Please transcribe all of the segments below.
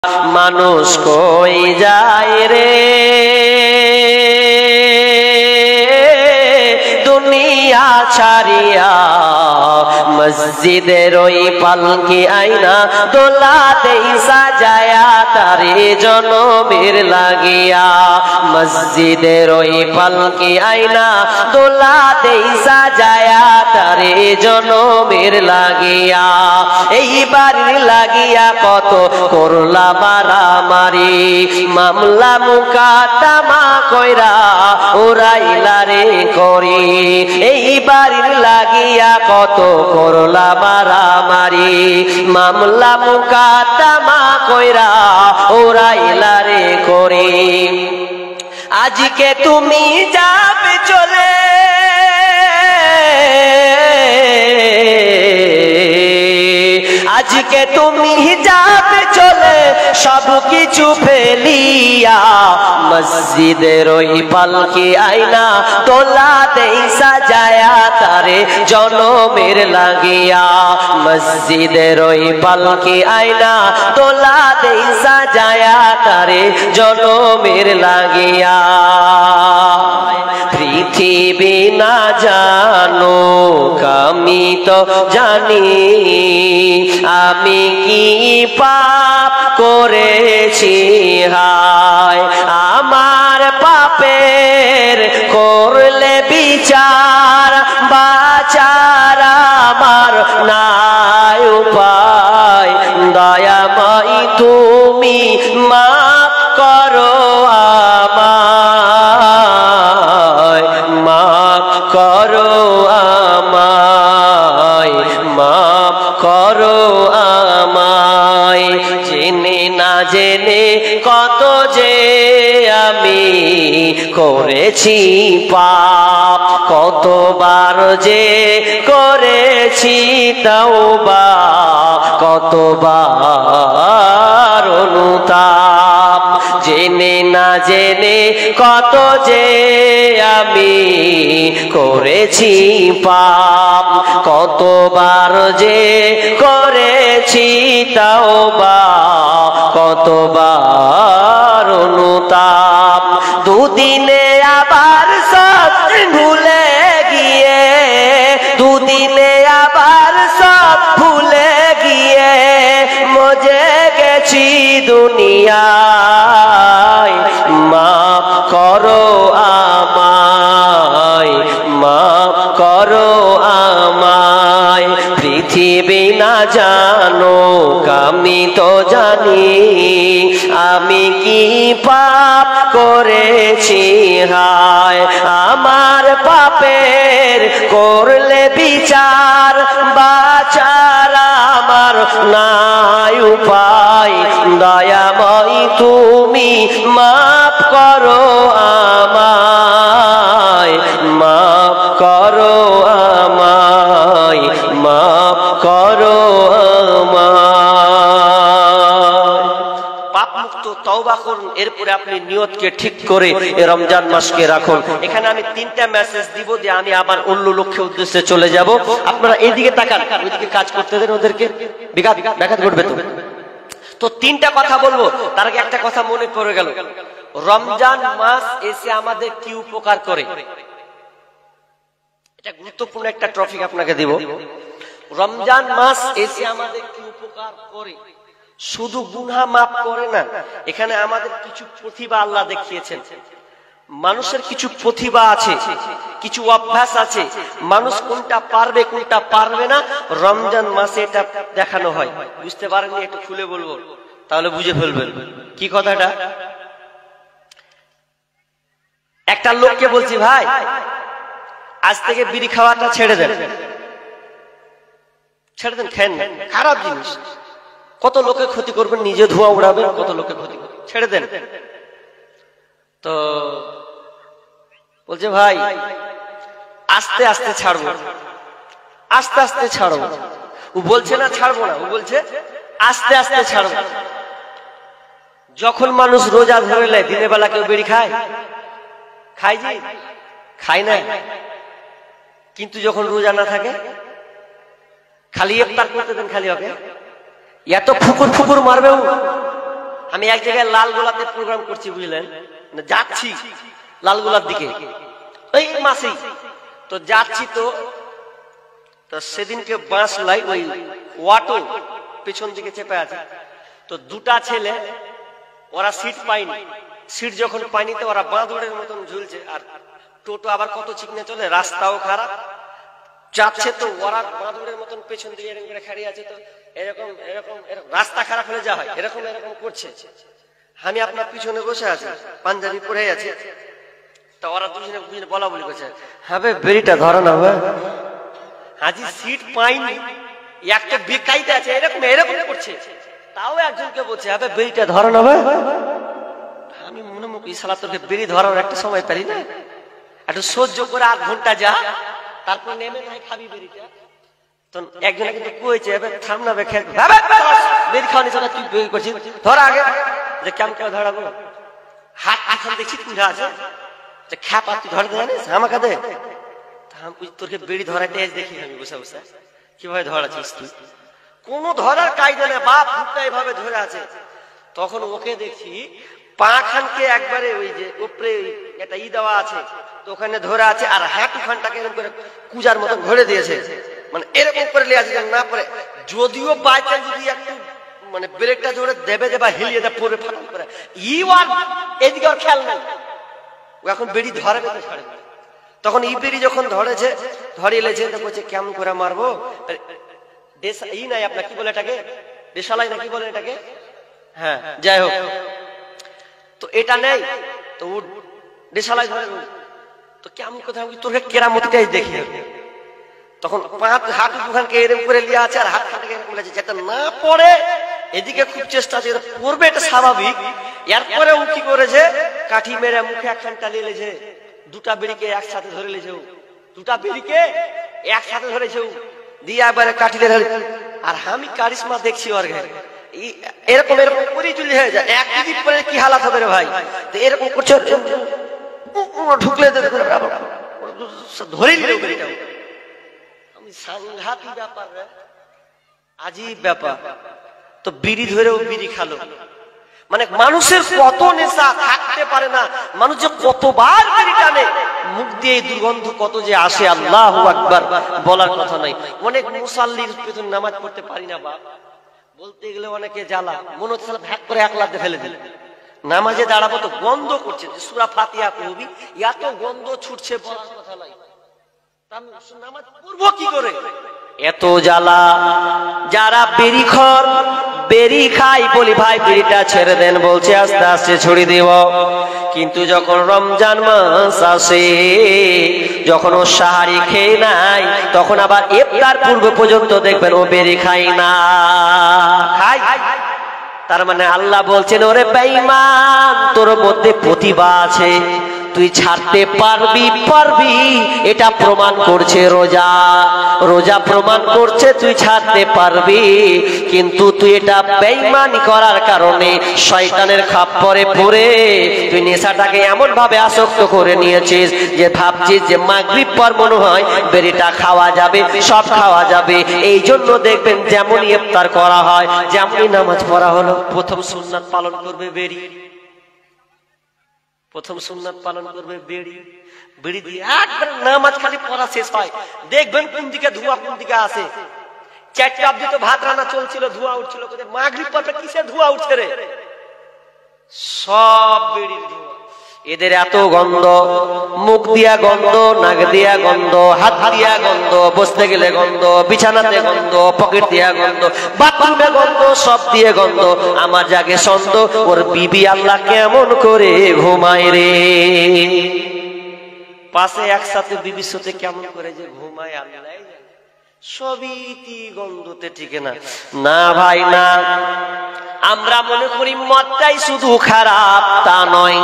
মানুষ কই যায় রে দুনিয়া ছাড়িয়া, মসজিদের ওই পালকি আইনা দোলা দেই সাজায়া তারে জনমের লাগিয়া। মসজিদের ওই পালকি আইনা দোলা দেই সাজায়া তারে জনমের লাগিয়া। এই বাড়ির লাগিয়া কত করলা মারামারি, মামলা মুকাদ্দমা কইরা উড়াইলা রে করি। এই বাড়ির লাগিয়া কত করলা মারামারি, মামলা মুকাদ্দমা কইরা উড়াইলা রে করি। আজকে তুমি যাবে চলে, আজকে তুমি যাবে চলে সব কিছু ফেলিয়া। মসজিদের ওই পালকি আইনা তোলা দেই সাজায়া তারে জনমের লাগিয়া। মসজিদের ওই পালকি আইনা তোলা দেই সাজায়া তারে জনমের লাগিয়া। পৃথিবী না জানো আমি তো জানি, আমি কি পাপ করেছি হায়। আমার পাপের করলে বিচার, বাঁচার আমার নাই উপায়। দয়াময় তুমি মাফ করো আমায়, মাফ করো আমায়, মাফ করো আমায়। জেনে না জেনে কত যে আমি করেছি পাপ, কতবার যে করেছি তওবা, কতবার অনুতাপ। জেনে না জেনে কত যে আমি করেছি পাপ, কতবার যে করেছি তওবা, কতবার অনুতাপ। দুদিনে আবার সব ভুলে গিয়ে, দুদিনে আবার সব ভুলে গিয়ে মজে গেছি দুনিয়ায়। মাফ করো আমায়, মাফ করো আমায়। পৃথিবী না জানো আমি তো জানি, আমি কি পাপ করেছি হায়। আমার পাপের করলে বিচার, বাঁচার আমার নাই উপায়। দয়াময় তুমি মাফ করো আমায়, মাফ করো আমায়, মাফ করো আমায়। পাপ মুক্ত তওবা করুন, এরপরে আপনি নিয়তকে ঠিক করে এই রমজান মাসকে রাখুন। এখানে আমি তিনটা মেসেজ দিব যে আমি আবার অন্য লক্ষ্যে উদ্দেশ্যে চলে যাব। আপনারা এইদিকে তাকান, ওইদিকে কাজ করতে দেন ওদেরকে, ব্যাঘাত ঘটবে তো। তো তিনটা কথা বলবো, তার আগে একটা কথা মনে পড়ে গেল। রমজান মাস এসে আমাদের কি উপকার করে, এটা গুরুত্বপূর্ণ একটা টপিক আপনাকে দিব। রমজান মাস এসে আমাদের কি উপকার করে, শুধু গুনাহ মাফ করে না, এখানে আমাদের কিছু প্রতিভা আল্লাহ দেখিয়েছেন। মানুষের কিছু প্রতিভা আছে, কিছু অভ্যাস আছে, মানুষ কোনটা পারবে কোনটা পারবে না রমজান মাসে এটা দেখানো হয়। বুঝতে পারেননি? একটু খুলে বলবো তাহলে বুঝে ফেলবেন কি কথাটা। একটা লোককে বলছি, ভাই আজ থেকে বিড়ি খাওয়াটা ছেড়ে দেন, ছেড়ে দেন, খেন না, খারাপ জিনিস, কত লোকের ক্ষতি করবেন, নিজে ধোঁয়া উড়াবেন, কত লোকের ক্ষতি করবেন, ছেড়ে দেন। তো বলছে ভাই আস্তে আস্তে ছাড়বো, আস্তে আস্তে ছাড়বো। ও বলছে না ছাড়বো না, ও বলছে আস্তে আস্তে ছাড়বো। যখন মানুষ রোজা ধরে নেয়, দিনের বেলা কেউ বিড়ি খায়? খাই যে খাই না, কিন্তু যখন রোজা না থাকে খালি ইফতার করতে দেন, খালি হবে এত ফুকুর ফুকুর মারবে, আমি এক জায়গায় লালগোলাতে প্রোগ্রাম করছি, বুঝলেন, যাচ্ছি লালগোলার দিকে ওই মাসেই তো যাচ্ছি। তো সেদিনকে বাঁশলাই ওই ওয়াটো পেছন দিকে চেপে আছে। তো দুটা ছেলে, ওরা সিট পায়নি। সিট যখন পায়নি তো ওরা বাঁদরের মতন ঝুলছে। আর টোটো আবার কত চিকনে চলে, রাস্তাও খারাপ যাচ্ছে। তো ওরা বাঁদরের মতন পেছন দিকে এরকম করে খাড়িয়ে আছে। তো এরকম এরকম রাস্তা খারাপ হলে যা হয় এরকম এরকম করছে। আমি আপনার পিছনে বসে আছি, পাঞ্জাবি পরে আছে। তো ওরা দুজনে বলা বলি করছে, হ্যাঁ বেরিটা ধরো না হাজি, সিট পাইনি, একটা বেকাইতে আছে, এরকম এরকম করছে। তাও একজনকে বলছে, হ্যাঁ বেরিটা ধরো না। আমি মনে মুখ ইসালা তোকে বেরি ধরার একটা সময় পারি না, একটু সহ্য করে 8 ঘন্টা যা, তারপর নেমে নাই খাবি বেরিটা। তো একজনে কিন্তু কইছে, থাম না বেরি খাওয়ানি চলা, তুই বেরি করছিস, ধর আগে। যে কেমন কেমন ধরাবো, হাত এখন দেখছি কুড়া আছে, যে খ্যাপা তুই ধরতে জানিস, আমাকে দে। তোকে বেড়ি ধরাইতে দেখি আমি বসে বসে, কিভাবে ধরাছিস তুই, কোন ধরার কায়দা নেই, বাপ ভুট্টা এভাবে ধরে আছে। তখন ওকে দেখছি পা খানকে একবারে ওই যে উপরে একটা দেওয়া আছে, তো ওখানে ধরে আছে, আর হাঁটু খানটাকে এরকম করে কুজার মতন ধরে দিয়েছে, মানে এরকম করে লিয়ে আছে না পরে। যদিও বাই চান্স যদি একটু মানে ব্রেকটা জোরে দেবে যে বা হিলিয়ে দেয় পরে ফাটাল করে, এদিকে আর খেয়াল নাই, ও এখন বেড়ি ধরবে তো ছাড়ে। তখন বেড়ি যখন ধরেছে, ধরিয়ে লেছে, তো বলছে কেমন করে মারবো, নাই আপনার কি বলে এটাকে, দেশালাই না কি বলে এটাকে, হ্যাঁ যাই হোক। তো এটা নেই, তো দেশালাই ধরে, তো কেমন কথা তোর কেরামতিটাই দেখি। তখন হাত দুখানকে এরকম করে লিয়ে আছে, আর হাত খানকে এরকম লাগছে, যেটা না পড়ে। এদিকে খুব চেষ্টা আছে পড়বে, এটা স্বাভাবিক। এরপরে ও কি করেছে, কাঠি মেরে মুখে একখানটা নিয়ে লেছে, দুটা বেড়িকে একসাথে ধরে লেছে, দুটা বেড়িকে একসাথে ধরেছে দিয়ে একবারে কাঠিলে ধরে। আর আমি কারিশমা দেখছি ওর গায়ে, এরকম এরকম করে চুলি হয়ে যায়, এক মিনিট পরে কি হালাত হবে রে ভাই। তো এরকম করছে, ঢুকলে ধরে নিল বেড়িটা। আমি সাংঘাতিক ব্যাপার রে, আজীব ব্যাপার। তো বিড়ি ধরেও বিড়ি খালো, মানে মানুষের কত নেশা থাকতে পারে না, মানুষ যে কতবার বিড়ি টানে, মুখ দিয়ে দুর্গন্ধ কত যে আসে, আল্লাহু আকবার, বলার কথা নাই। অনেক মুসাল্লির পেছনে নামাজ পড়তে পারি না বাপ, বলতে গেলে অনেকে জ্বালা, মনে হচ্ছে ভ্যাক করে এক লাফে ফেলে দিল। নামাজে দাঁড়াবো তো গন্ধ করছে, সূরা ফাতিহা পড়বি, এত গন্ধ ছুটছে বলার কথা নাই, নামাজ পড়বো কি করে, এত জ্বালা। যারা বেরিখর বেরি খাই, বলি ভাই বেরিটা ছেড়ে দেন, বলছে আস্তে আস্তে ছড়িয়ে দেব। কিন্তু যখন রমজান মাস আসে, যখন ও সাহারি খেয়ে নাই, তখন আবার ইফতার পূর্ব পর্যন্ত দেখবেন ও বেরি খাই না, খাই। তার মানে আল্লাহ বলছেন, ওরে বেঈমান, তোর মধ্যে প্রতিভা আছে, তুই ছাড়তে পারবি পারবি, এটা প্রমাণ করছে রোজা, রোজা প্রমাণ করছে তুই ছাড়তে পারবি। কিন্তু তুই এটা বেঈমানি করার কারণে শয়তানের খাপ্পরে পড়ে তুই নেশাটাকে এমন ভাবে আসক্ত করে নিয়েছিস যে ভাবছিস যে মাগরিব পর মনে হয় বেরিটা খাওয়া যাবে, সব খাওয়া যাবে। এই জন্য দেখবেন যেমনই ইফতার করা হয়, যেমনই নামাজ পড়া হলো, প্রথম সুন্নাত পালন করবে বেরি, প্রথম সুন্নাত পালন করবে বেড়ি, বেড়ি দিয়ে একবার নামাজ খালি পড়া শেষ হয়, দেখবেন কোন দিকে ধোঁয়া কোন দিকে আসে। 4টা অবধি তো ভাত রান্না চলছিল, ধোঁয়া উঠছিল, মাগরিব পরে কিসের ধোঁয়া উঠছে রে, সব বেড়ির ধোঁয়া। এদের এত গন্ধ, মুখ দিয়া গন্ধ, নাক দিয়া গন্ধ, হাত দিয়া গন্ধ, বসতে গেলে গন্ধ, বিছানাতে গন্ধ, পকেট দিয়া গন্ধ, বাথরুমে গন্ধ, সব দিয়ে গন্ধ। আমার জাগে সন্দেহ, ওর বিবি আল্লাহ কেমন করে ঘুমায় রে, পাশে একসাথে বিবির সাথে কেমন করে যে ঘুমায় আল্লাহ, সবই গন্ধতে ঠিক না। না ভাই না, আমরা মনে করি মদটাই শুধু খারাপ, তা নয়।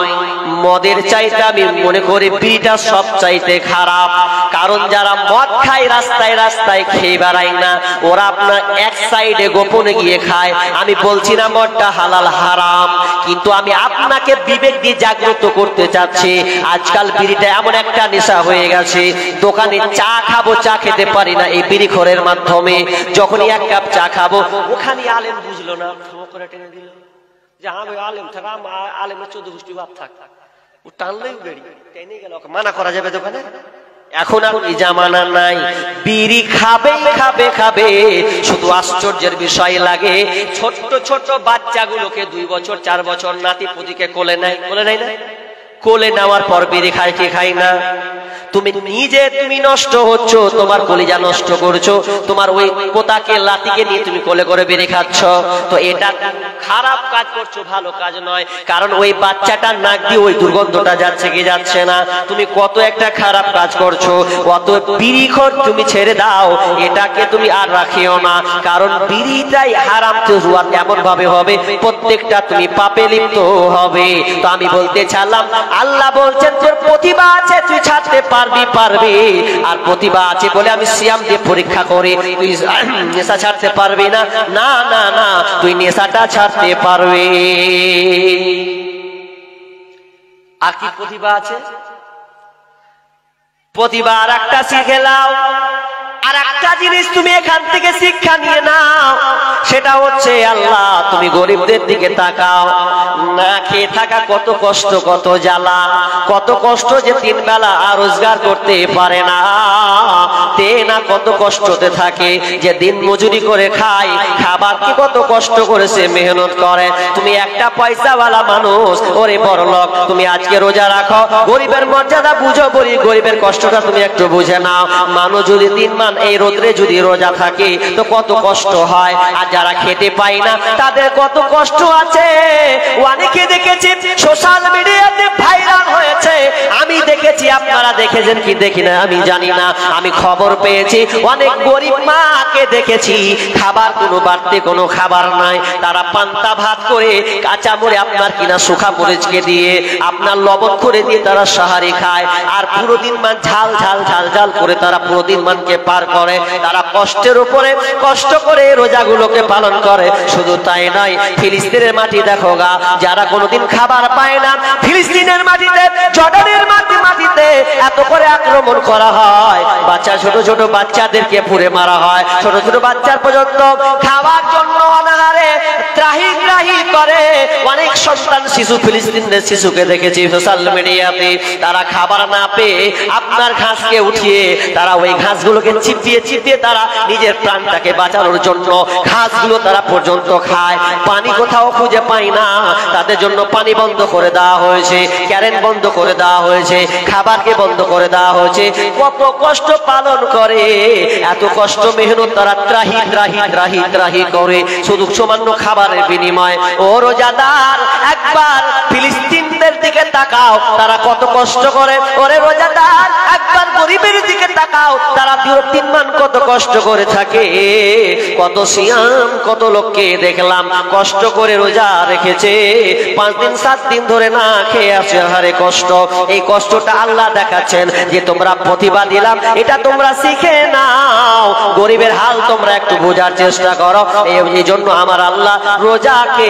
মদের চাইতে আমি মনে করি বিড়িটা সব চাইতে খারাপ। কারণ যারা মদ খায় রাস্তায় রাস্তায় খেয়ে বেড়ায় না, ওরা আপনার এক সাইডে গোপনে গিয়ে খায়। আমি বলছি না মদটা হালাল হারাম, কিন্তু আমি আপনাকে বিবেক দিয়ে জাগ্রত করতে চাচ্ছি। আজকাল বিড়িটা এমন একটা নেশা হয়ে গেছে, দোকানে চা খাবো, চা খেতে পারি না এই বিড়ি খোরের মাধ্যমে। যখনই এক কাপ চা খাবো, ওখানে আলেম বুঝলো না, টেনে দিল, যে আমি আলেম থাক, আলেমের 14 গোষ্ঠী বাপ থাক, ও টানলেই বেড়ি টেনে গেল, মানা করা যাবে দোকানে? এখন আর ওই জামানা নাই। বিড়ি খাবে খাবে খাবে, শুধু আশ্চর্যের বিষয় লাগে ছোট্ট ছোট বাচ্চাগুলোকে 2 বছর 4 বছর নাতি পুতিকে কোলে নেয়, কোলে নেয় না? কোলে নেওয়ার পর বিড়ি খায় কি খাই না? তুমি নিজে তুমি নষ্ট হচ্ছ, তোমার কলিজা নষ্ট করছো, তোমার ওই পোতাকে লাতিকে নিয়ে তুমি কোলে করে বিড়ি খাচ্ছ। তো এটা খারাপ কাজ করছো, ভালো কাজ নয়। কারণ ওই বাচ্চাটার নাক দিয়ে ওই দুর্গন্ধটা যাচ্ছে কি যাচ্ছে না? তুমি কত একটা খারাপ কাজ করছো। কত বিড়িখোর তুমি ছেড়ে দাও, এটাকে তুমি আর রাখিও না। কারণ বিড়িটাই হারাম তো এমন ভাবে হবে প্রত্যেকটা তুমি পাপে লিপ্ত হবে। তো আমি বলতে চাইলাম, আল্লাহ বলছেন তোর প্রতিভা আছে, তুই ছাড়তে পারবি, আর প্রতিভা আছে বলে আমি সিয়াম দিয়ে পরীক্ষা করে তুই নেশা ছাড়তে পারবি না। না না না, তুই নেশাটা ছাড়তে পারবি। আর কি প্রতিভা আছে? প্রতিভা আর একটা শিখে নাও। আর একটা জিনিস তুমি এখান থেকে শিক্ষা নিয়ে নাও, সেটা হচ্ছে আল্লাহ তুমি গরিবদের দিকে তাকাও। না খেয়ে থাকা কত কষ্ট, কত জ্বালা, কত কষ্ট যে 3 বেলা রোজগার করতে পারে না, তে না কত কষ্টতে থাকে, যে দিন মজুরি করে খায়, খাবার কি কত কষ্ট করেছে, মেহনত করে। তুমি একটা পয়সাওয়ালা মানুষ, ওরে বড়লোক, তুমি আজকে রোজা রাখো, গরিবের মর্যাদা বুঝো, গরিবের কষ্টটা তুমি একটু বুঝে নাও। মানুষ যদি 3 মাস এই রোদ্রে যদি রোজা থাকে তো কত কষ্ট হয়। আর যারা খেতে পায় না তাদের কত কষ্ট আছে। অনেকে দেখেছি সোশ্যাল মিডিয়াতে ভাইরাল হয়েছে, আমি দেখেছি, আপনারা দেখেছেন কি দেখি না আমি জানি না। আমি খবর পেয়েছি অনেক গরিব মাকে দেখেছি, খাবার কোনো বাড়তে কোনো খাবার নাই, তারা পান্তা ভাত করে কাঁচা মরে আপনার কিনা শুকা মরিচকে দিয়ে আপনার লবণ করে দিয়ে তারা সাহারি খায়। আর পুরো দিন মান ঝাল ঝাল ঝাল ঝাল করে তারা পুরো দিন মানকে পার করে। তারা কষ্টের উপরে কষ্ট করে রোজাগুলোকে পালন করে। শুধু তাই নয়, ফিলিস্তিনের মাটি দেখো গা, যারা কোনোদিন খাবার পায় না, ফিলিস্তিনের মাটিতে, জর্ডানের মাটিতে এত করে আক্রমণ করা হয়, বাচ্চা ছোট ছোট বাচ্চাদেরকে পুড়ে মারা হয়, ছোট ছোট বাচ্চার পর্যন্ত খাওয়ার জন্য অনাহারে ত্রাহি ত্রাহি করে। অনেক সন্তান শিশু, ফিলিস্তিনের শিশুকে দেখেছি সোশ্যাল মিডিয়াতে, তারা খাবার না পেয়ে আপনার ঘাসকে উঠিয়ে তারা ওই ঘাসগুলোকে চিপিয়ে চিপিয়ে তারা নিজের প্রাণটাকে বাঁচানোর জন্য ঘাসগুলো তারা পর্যন্ত খায়। পানি কোথাও খুঁজে পায় না, তাদের জন্য পানি বন্ধ করে দেওয়া হয়েছে, কারেন্ট বন্ধ করে দেওয়া হয়েছে, খাবারকে বন্ধ করে দেওয়া হয়েছে। কত কষ্ট পালন করে, এত কষ্ট মেহনত তারা ত্রাহি ত্রাহি ত্রাহি ত্রাহি করে শুধু সামান্য খাবারের বিনিময়ে। ও রোজাদার, একবার ফিলিস্তিনদের দিকে তাকাও, তারা কত কষ্ট করে। ওরে রোজাদার, একবার গরিবের দিকে তাকাও, তারা 3 মান কত কষ্ট করে থাকে। কত সিয়াম, কত লোককে দেখলাম কষ্ট করে রোজা রেখেছে, 5 দিন 7 দিন ধরে না খেয়ে আছে, হারে কষ্ট। এই কষ্টটা আল্লাহ দেখাচ্ছেন যে তোমরা প্রতিভা দিলাম, এটা তোমরা শিখে নাও। গরিবের হাল তোমরা একটু বোঝার চেষ্টা করো। এই জন্য আমার আল্লাহ রোজাকে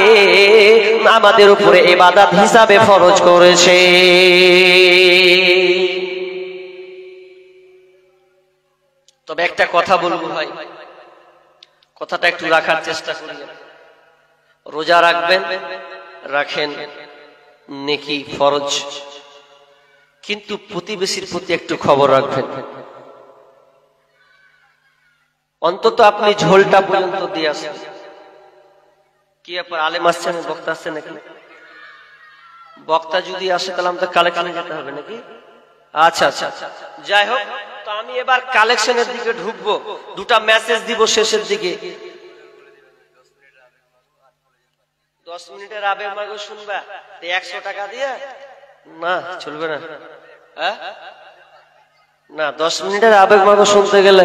আমাদের উপরে ইবাদত হিসাবে ফরজ করেছে। তবে একটা কথা বলবো ভাই, কথাটা একটু রাখার চেষ্টা করি। রোজা রাখবেন, রাখেন, নেকি ফরজ, কিন্তু প্রতিবেশীর প্রতি একটু খবর রাখবেন। অন্তত আপনি ঝোলটা পর্যন্ত দিয়ে আসেন। কি ব্যাপার, আলেম আসছেন, বক্তা আসছে নাকি? বক্তা যদি আসে তাহলে আমাদের কালেকশনে যেতে হবে নাকি? আচ্ছা আচ্ছা, যাই হোক, তো আমি এবার কালেকশনের দিকে ঢুকবো। 2টা মেসেজ দিব শেষের দিকে। 10 মিনিটের আবেগ মার্গ শুনবা 100 টাকা দিয়ে? না, চলবে না। না, 10 মিনিটের আবেগ মার্গ শুনতে গেলে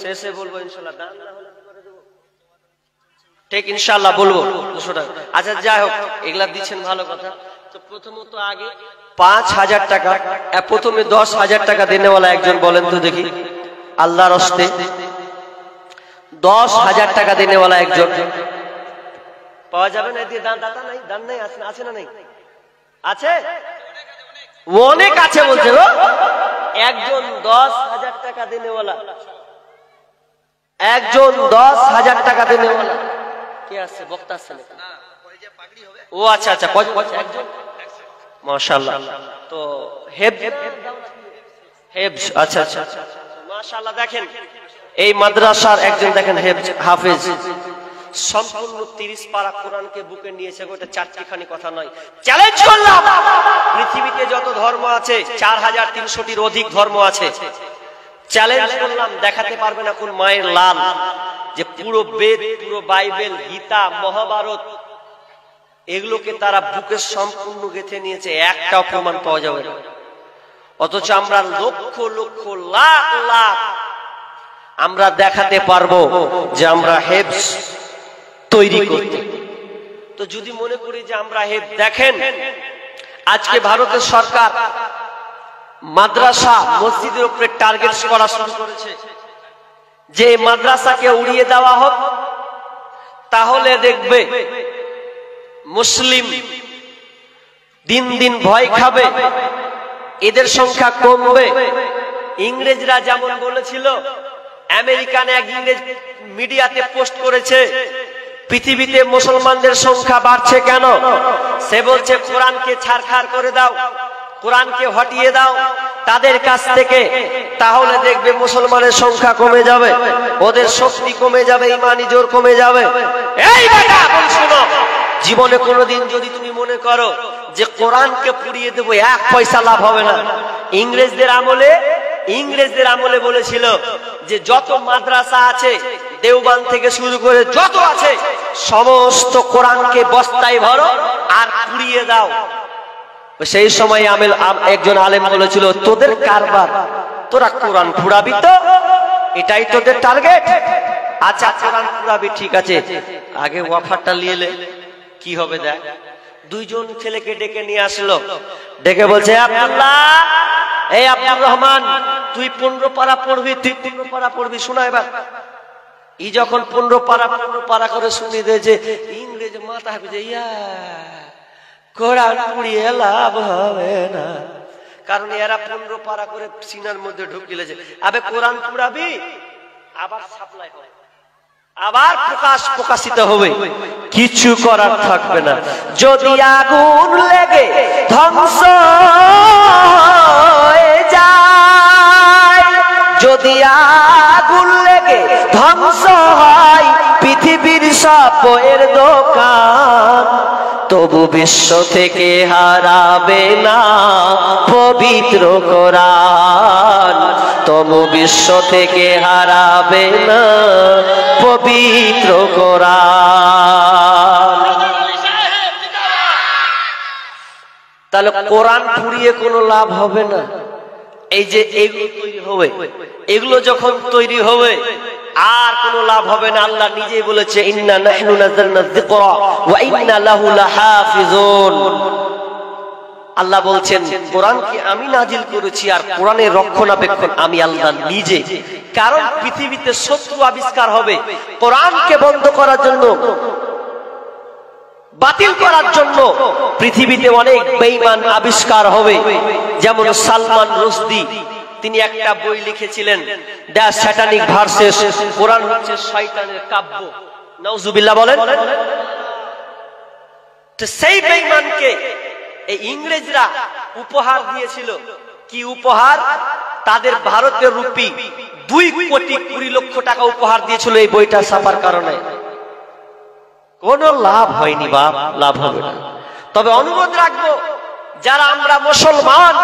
শেষে বলবো ইনশাল্লাহ। দান না হলে করে দেবো, ঠিক ইনশাল্লাহ বলবো 200 টাকা। আচ্ছা যাই হোক, এগুলা দিচ্ছেন ভালো কথা। তো প্রথমত আগে 5000 টাকা, প্রথমে 10,000 টাকা দেনেওয়ালা একজন বলেন তো দেখি, আল্লাহর হস্তে 10,000 টাকা দেনেওয়ালা একজন পাওয়া যাবে না? দিয়ে দান, দাতা নাই, দান নাই, আছে না? নাই আছে, অনেক আছে বলছে গো। একজন 10,000 টাকা দেনেওয়ালা, একজন 10,000 টাকা দেনেওয়ালা কে আছে? বক্তা আছে না? ও আচ্ছা আচ্ছা, একজন, মাশাআল্লাহ। তো হেফজ, আচ্ছা আচ্ছা মাশাআল্লাহ। দেখেন এই মাদ্রাসার একজন, দেখেন হেফজ, হাফেজ, সম্পূর্ণ 30 পারা কোরআনকে বুকে নিয়েছে। ওটা চারটিখানি কথা নয়। চ্যালেঞ্জ করলাম, পৃথিবীতে যত ধর্ম আছে 4300টির অধিক ধর্ম আছে, চ্যালেঞ্জ করলাম দেখাতে পারবে না কোন মায়ের লাল যে পুরো বেদ, পুরো বাইবেল, গীতা, মহাভারত এগুলোকে তারা বুকে সম্পূর্ণ গেঁথে নিয়েছে, একটাও প্রমাণ পাওয়া যাবে না। অথচ আমরা লক্ষ লক্ষ লাখ লাখ আমরা দেখাতে পারবো যে আমরা হেফজ তৈরি করতে। তো যদি মনে করি যে আমরা হেফজ, দেখেন আজকে ভারতের সরকার মাদ্রাসা মসজিদের উপরে টার্গেট করা শুরু করেছে যে মাদ্রাসাকে উড়িয়ে দেওয়া হোক, তাহলে দেখবে মুসলিম দিন দিন ভয় খাবে, এদের সংখ্যা কমবে। ইংরেজরা যেমন বলেছিল, আমেরিকান এক ইংরেজ মিডিয়াতে পোস্ট করেছে পৃথিবীতে মুসলমানদের সংখ্যা বাড়ছে কেন? সে বলছে কোরআনকে ছারখার করে দাও, কোরআনকে হটিয়ে দাও তাদের কাছ থেকে, তাহলে দেখবে মুসলমানের সংখ্যা কমে যাবে, ওদের শক্তি কমে যাবে, ইমানি জোর কমে যাবে। এই বেটা বল শোনো, জীবনে কোনোদিন যদি তুমি মনে করো যে কোরআনকে পুড়িয়ে দেবো, এক পয়সা লাভ হবে না। ইংরেজদের আমলে বলেছিল যে যত মাদ্রাসা আছে দেওবন্দ থেকে শুরু করে যত আছে সমস্ত কোরআনকে বস্তায় ভরো আর পুড়িয়ে দাও। সেই সময় একজন আলেম বলেছিল, তোদের কারবার, তোরা কোরআন পুড়াবি তো, এটাই তোদের টার্গেট। আচ্ছা কোরআন পুড়াবি, ঠিক আছে, আগে ওয়াফারটা নিয়ে এলে কি হবে দেখ। দুইজন ছেলেকে ডেকে নিয়ে আসলো, ডেকে বলছে, আব্দুল্লাহ, এই আব্দুর রহমান, তুই 15 পারা পড়বি, তুই 15 পারা পড়বি, শোনা এবার। ই যখন 15 পারা করে শুনিয়ে দিয়েছে, ইংরেজ মাথা ভেজে, ইয়া কোরআন পুড়িয়ে লাভ হবে না, কারণ এরা 15 পারা করে সিনার মধ্যে ঢুকিয়েছে। আবে কোরআন পুড়াবি, আবার সাপ্লাই হবে, আবার প্রকাশিত হবে, কিছু করার থাকবে না। যদি আগুন লেগে ধ্বংস হয়ে যায়, যদি আগুন লেগে ধ্বংস হয় পৃথিবীর সব বইয়ের দোকান, তবু বিশ্ব থেকে হারাবে না পবিত্র কোরআন, তবু বিশ্ব থেকে হারাবে না পবিত্র কোরআন। তাহলে কোরআন পুড়িয়ে কোনো লাভ হবে না। এই যে এগুলো তৈরি হবে, এগুলো যখন তৈরি হবে আর কোনো লাভ হবে না। আল্লাহ নিজেই বলেছে, ইন্না নাহনু নাযালনা যিকরা ওয়া ইন্না লাহু লাহাফিজুন। আল্লাহ বলছেন কোরআনকে আমি নাজিল করেছি আর কোরআনের রক্ষণাবেক্ষণ আমি আল্লাহ নিজে। কারণ পৃথিবীতে শত্রু আবিষ্কার হবে কোরআনকে বন্ধ করার জন্য, বাতিল করার জন্য। পৃথিবীতে অনেক বেঈমান আবিষ্কার হবে, যেমন সালমান রুশদি, তিনি একটা বই লিখেছিলেন, দ্য স্যাটানিক ভার্সেস, কোরআন হচ্ছে শয়তানের কাব্য। নাউজুবিল্লাহ বলেন। তো সেই বেঈমানকে এই ইংরেজরা উপহার দিয়েছিল। কি উপহার? তাদের ভারতের রুপি 2,20,00,000 টাকা উপহার দিয়েছিল এই বইটা ছাপার কারণে। কোনো লাভ হয়নি বাপ, লাভ হবে না। তবে অনুরোধ রাখবো, যারা আমরা মুসলমান,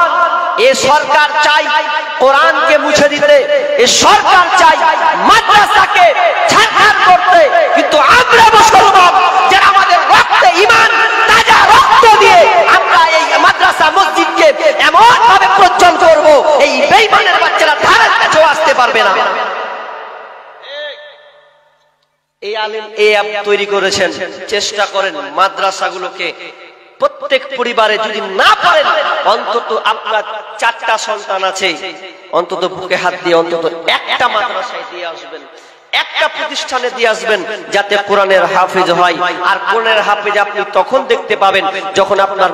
এ সরকার চাই কোরআনকে মুছে দিতে, এ সরকার চাই মাদ্রাসাকে ছারখার করতে, কিন্তু আমরা মুসলমান যারা আমাদের রক্তে ঈমান, তাজা রক্ত দিয়ে আমরা এই মাদ্রাসা মসজিদকে এমন ভাবে প্রজ্বল করব, এই বেঈমানের বাচ্চারা ধারের কাছেও আসতে পারবে না। এই আলেম এই অ্যাপ তৈরি করেছেন, চেষ্টা করেন মাদ্রাসাগুলোকে প্রত্যেক পরিবারে, যদি না পারেন অন্তত আপনার 4টা সন্তান আছে, অন্তত বুকে হাত দিয়ে অন্তত একটা মাদ্রাসায় দিয়ে আসবেন, একটা প্রতিষ্ঠানে দিয়ে আসবেন, যাতে কোরআনের হাফেজ হয়। আর কোরআনের হাফেজ আপনি তখন দেখতে পাবেন যখন আপনার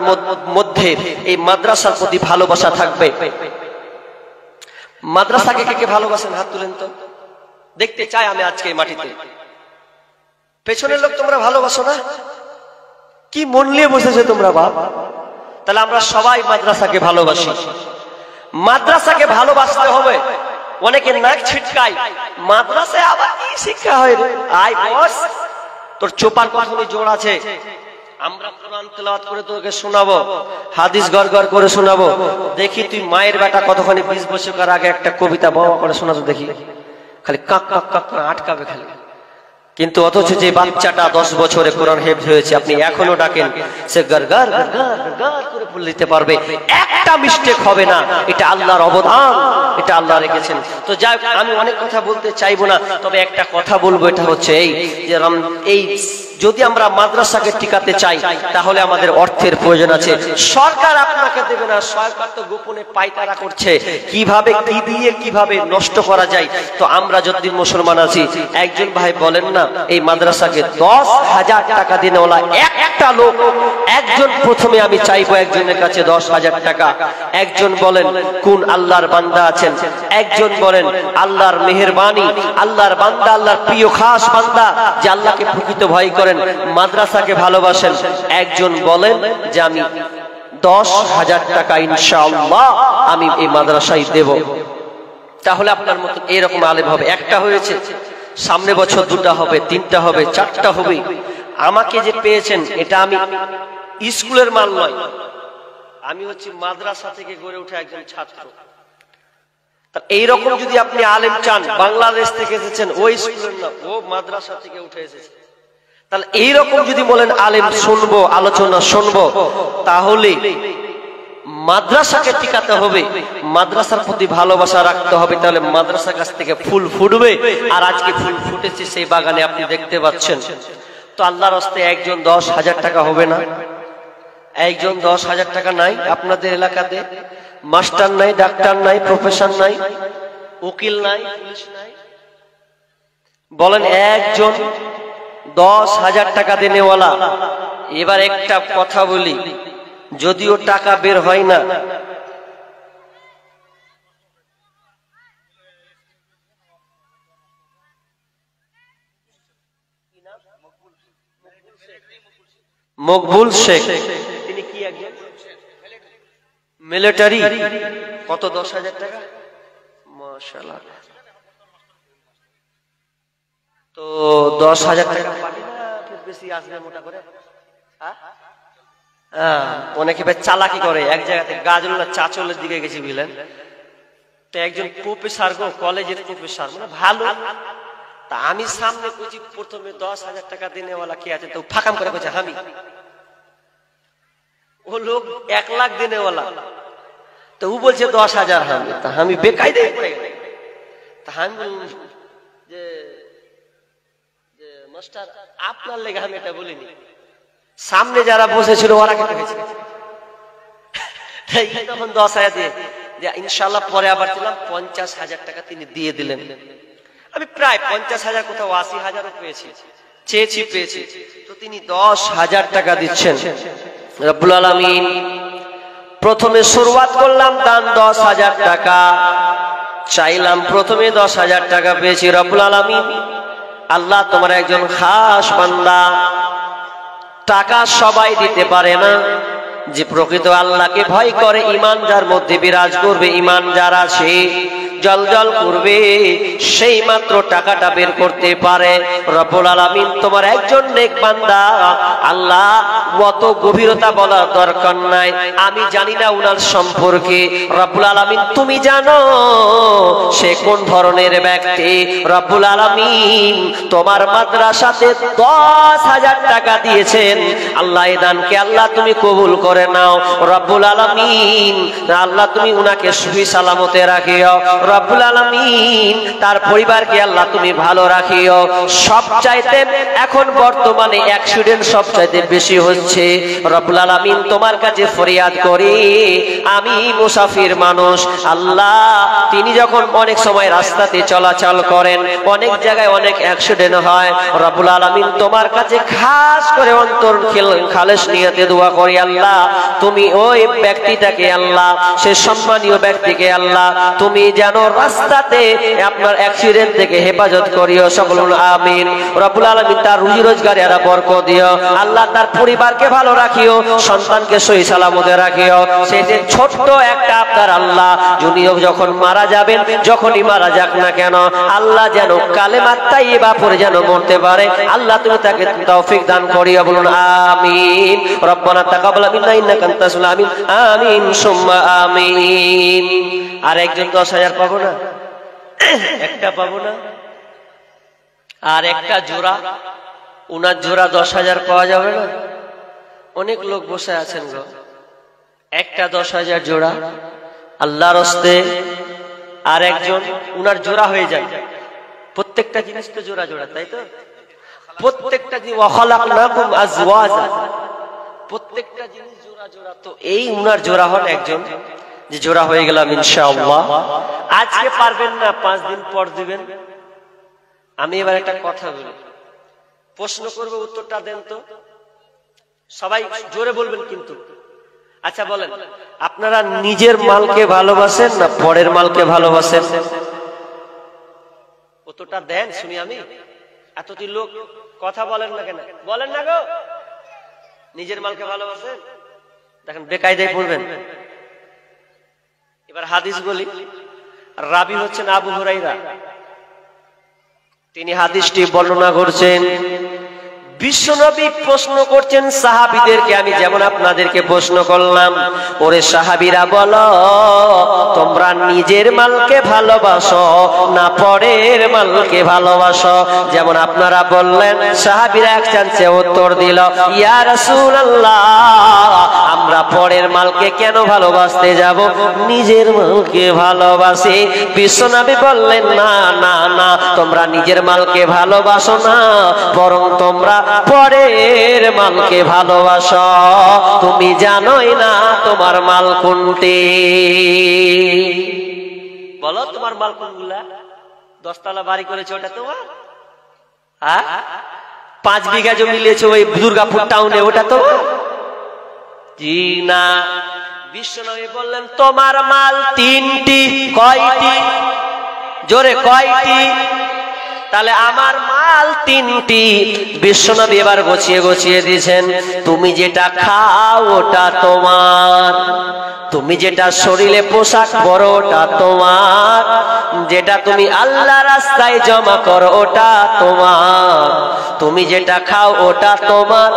মধ্যে এই মাদ্রাসার প্রতি ভালোবাসা থাকবে। মাদ্রাসাকে কে কে ভালোবাসেন হাত তুলেন তো, দেখতে চাই আমি আজকে এই মাটিতে। পেছনের লোক তোমরা ভালোবাসো না? কি মন নিয়ে বসেছে তোমরা বাপ? তাহলে আমরা সবাই মাদ্রাসাকে ভালোবাসি, মাদ্রাসাকে ভালোবাসতে হবে। অনেকে নাক ছিটকায়, মাদ্রাসায় আবার কি শিক্ষা হয় রে? আয় বস, তোর চোপার কখনই জোর আছে। আমরা কোরআন তেলাওয়াত করে তোকে শোনাবো, হাদিস গড়গড় করে শোনাবো। দেখি তুই মায়ের বেটা কতখানি 20 বছর আগে একটা কবিতা বাবা করে শোনাতো দেখি, খালি কাক কাক কাক আটকাবে খালি। কিন্তু অথচ যে বাচ্চাটা 10 বছরে কোরআন হেফজ হয়েছে, আপনি এখনো ডাকেন, সে গরগর গরগর গরগর করে বলে দিতে পারবে, একটা মিস্টেক হবে না। এটা আল্লাহর অবদান, এটা আল্লাহ রেখেছেন। তো যাই, আমি অনেক কথা বলতে চাইবো না, তবে একটা কথা বলবো, এটা হচ্ছে এই যে এই যদি আমরা মাদ্রাসাকে টিকাতে চাই তাহলে আমাদের অর্থের প্রয়োজন আছে। সরকার আপনাকে দেবে না, সরকার তো গোপনে পায়তারা করছে কিভাবে কি দিয়ে কিভাবে নষ্ট করা যায়। তো আমরা যদি মুসলমান আছি, একজন ভাই বলেন না এই মাদ্রাসাকে 10,000 টাকা দিনে ওলা একটা লোক, একজন প্রথমে আমি চাইবো একজনের কাছে 10,000 টাকা। একজন বলেন কোন আল্লাহর বান্দা আছেন, একজন বলেন আল্লাহর মেহেরবানি, আল্লাহর বান্দা, আল্লাহর প্রিয় খাস বান্দা যে আল্লাহকে প্রকৃত ভয় করেন, মাদ্রাসাকে ভালোবাসেন। একজন বলেন যে আমি 10,000 টাকা ইনশাআল্লাহ আমি এই মাদ্রাসায় দেব। তাহলে আপনার মতো এরকম আলেম হবে। একটা হয়েছে, সামনে বছর 2টা হবে, 3টা হবে, 4টা হবে। আমাকে যে পেয়েছেন এটা আমি স্কুলের মাল নয়, আমি হচ্ছে মাদ্রাসা থেকে গড়ে ওঠা একজন ছাত্র। এইরকম যদি আপনি আলেম চান, বাংলাদেশ থেকে এসেছেন, ওই স্কুলের না, ও মাদ্রাসা থেকে উঠে এসেছে, তাহলে এইরকম যদি বলেন আলেম শুনবো, আলোচনা শুনবো, তাহলে মাদ্রাসাকে টিকাতে হবে, মাদ্রাসার প্রতি ভালোবাসা রাখতে হবে। তাহলে মাদ্রাসার কাছ থেকে ফুল ফুটবে। আর আজকে ফুল ফুটেছে সেই বাগানে, আপনি দেখতে পাচ্ছেন। তো আল্লাহর রাস্তে একজন 10,000 টাকা হবে না? একজন 10,000 টাকা নাই আপনাদের এলাকাতে? মাস্টার নাই, ডাক্তার নাই, প্রফেসর নাই, উকিল নাই, পুলিশ নাই? বলেন একজন 10,000 টাকা দেনেওয়ালা। এবার একটা কথা বলি, যদিও টাকা বের হয় না, মকবুল শেখ, তিনি কি একজন মিলিটারি? কত? 10,000 টাকা। মাশাআল্লাহ। তো 10,000 টাকা পাবি না, বেশি আসবে মোটা করে? অনেকে চালাকি করে। এক জায়গাতে গাজরুল্লাহ চাচলের দিকে গেছি বুঝলেন, তো একজন প্রফেসর গো, কলেজের প্রফেসর, মানে ভালো। তা আমি সামনে বুঝি প্রথমে 10,000 টাকা দিনেওয়ালা কে আছে, তো ফাঁকাম করে বলছে আমি। ও লোক 1 লাখ দিনেওয়ালা, তো ও বলছে 10,000 আমি। তা আমি বেকায়দে তা আমি যে মাস্টার আপনার লেগে আমি এটা বলিনি, সামনে যারা বসেছিল ওরা কেটে গেছে। তখন 10,000 দিয়ে ইনশাল্লাহ পরে আবার দিলাম 50,000 টাকা তিনি দিয়ে দিলেন। আমি প্রায় 50,000 কোথাও 80,000ও পেয়েছি, চেয়েছি পেয়েছি। তো তিনি 10,000 টাকা দিচ্ছেন। রব্বুল আলামিন প্রথমে শুরুয়াত করলাম দান 10,000 টাকা চাইলাম, প্রথমে 10,000 টাকা পেয়েছি। রব্বুল আলামিন আল্লাহ তোমার একজন খাস বান্দা। টাকা সবাই দিতে পারে না, যে প্রকৃত আল্লাহকে ভয় করে, ঈমান যার মধ্যে বিরাজ করবে, ঈমান যার আছে জলজল করবে, সেই মাত্র টাকাটা বের করতে পারে। রব্বুল আলামিন তোমার একজন নেক বান্দা। আল্লাহ অত গভীরতা বলার দরকার নাই, আমি জানি না উনার সম্পর্কে। রব্বুল আলামিন তুমি জানো সে কোন ধরনের ব্যক্তি। রব্বুল আলামিন তোমার মাদ্রাসাতে 10,000 টাকা দিয়েছেন। আল্লাহ এই দানকে আল্লাহ তুমি কবুল করে নাও। রব্বুল আলামিন আল্লাহ তুমি উনাকে সুখী সালামতে রাখিও। রব্বুল আলামিন তার পরিবারকে আল্লাহ তুমি ভালো রাখিও। সবচাইতে এখন বর্তমানে অ্যাক্সিডেন্ট সবচাইতে বেশি হচ্ছে। রব্বুল আলামিন তোমার কাছে ফরিয়াদ করি, আমি মুসাফির মানুষ, আল্লাহ তিনি যখন অনেক সময় রাস্তাতে চলাচল করেন, অনেক জায়গায় অনেক অ্যাক্সিডেন্ট হয়। রব্বুল আলামিন তোমার কাছে খাস করে অন্তর খালেস নিয়তে দোয়া করি, আল্লাহ তুমি ওই ব্যক্তিটাকে, আল্লাহ সে সম্মানীয় ব্যক্তিকে আল্লাহ তুমি যেন যেন রাস্তাতে আপনার অ্যাক্সিডেন্ট থেকে হেফাজত করিও, সকল আমিন। রব্বুল আলামিন তার রুজি রোজগারে আরো বরকত দিও আল্লাহ, তার পরিবারকে ভালো রাখিও, সন্তানকে সহি সালামতে রাখিও। সেই যে ছোট্ট একটা আপনার আল্লাহ যদিও যখন মারা যাবেন, যখনই মারা যাক না কেন আল্লাহ যেন কালেমা তাইয়্যিবা পড়ে যেন মরতে পারে, আল্লাহ তুমি তাকে তৌফিক দান করিও, বলুন আমিন। রব্বানা তাকাব্বাল মিন্না ইন্নাকা আনতাস সামিউল আলিম, আমিন সুম্মা আমিন। আর একজন 10,000 পাবো না? একটা পাবো না? আর একটা জোড়া, উনার জোড়া 10,000 পাওয়া যাবে না? অনেক লোক বসে আছেন গো, একটা 10,000 জোড়া আল্লাহর হস্তে। আর একজন উনার জোড়া হয়ে যায়। প্রত্যেকটা জিনিস তো জোড়া জোড়া, তাই তো? প্রত্যেকটা জিনিস ওয়া খালাকনাকুম আজওয়াজা, প্রত্যেকটা জিনিস জোড়া জোড়া। তো এই উনার জোড়া হন একজন, যে জোড়া হয়ে গেলাম ইনশাআল্লাহ। আজকে পারবেন না, 5 দিন পর দিবেন। আমি এবার একটা কথা বলি, প্রশ্ন করবো, উত্তরটা দেন তো। সবাই জোরে বলবেন কিন্তু। আচ্ছা বলেন, আপনারা নিজের মালকে ভালোবাসেন না পরের মালকে ভালোবাসেন? উত্তরটা দেন শুনি আমি। এতটি লোক কথা বলেন না কেন? বলেন না গো। নিজের মালকে ভালোবাসেন? দেখেন বেকায়দায় পড়বেন। এবার হাদিস বলি। রাবি হচ্ছেন আবু হুরায়রা, তিনি হাদিসটি বর্ণনা করছেন। বিশ্বনবী প্রশ্ন করছেন সাহাবীদেরকে, আমি যেমন আপনাদেরকে প্রশ্ন করলাম, ওরে সাহাবীরা বলো, তোমরা নিজের মালকে ভালোবাসো না পরের মালকে ভালোবাসো? যেমন আপনারা বললেন, সাহাবীরা এক চান্সে উত্তর দিল, ইয়া রাসূলুল্লাহ, আমরা পরের মালকে কেন ভালোবাসতে যাব, নিজের মালকে ভালোবাসি। বিশ্বনবী বললেন, না না না, তোমরা নিজের মালকে ভালোবাসো না, বরং তোমরা পরের মালকে ভালোবাসো। তুমি জানোই না তোমার মাল কোনটি? বলো তোমার মাল কোনগুলা? 10 তলা বাড়ি করেছে ওটা তোমার? 5 বিঘা জমি নিয়েছে ওই দুর্গাপুর টাউনে, ওটা তোমার? জি না। বিশ্বনবী বললেন, তোমার মাল 3টি। কয়টি? জোরে কয়টি? তাহলে আমার মাল 3টি। বিশ্বনবী এবার গুছিয়ে গুছিয়ে দিয়েছেন, তুমি যেটা খাও ওটা তোমার, তুমি যেটা শরীরে পোশাক পরো ওটা তোমার, যেটা তুমি আল্লাহ রাস্তায় জমা করো ওটা তোমার, তুমি যেটা খাও ওটা তোমার,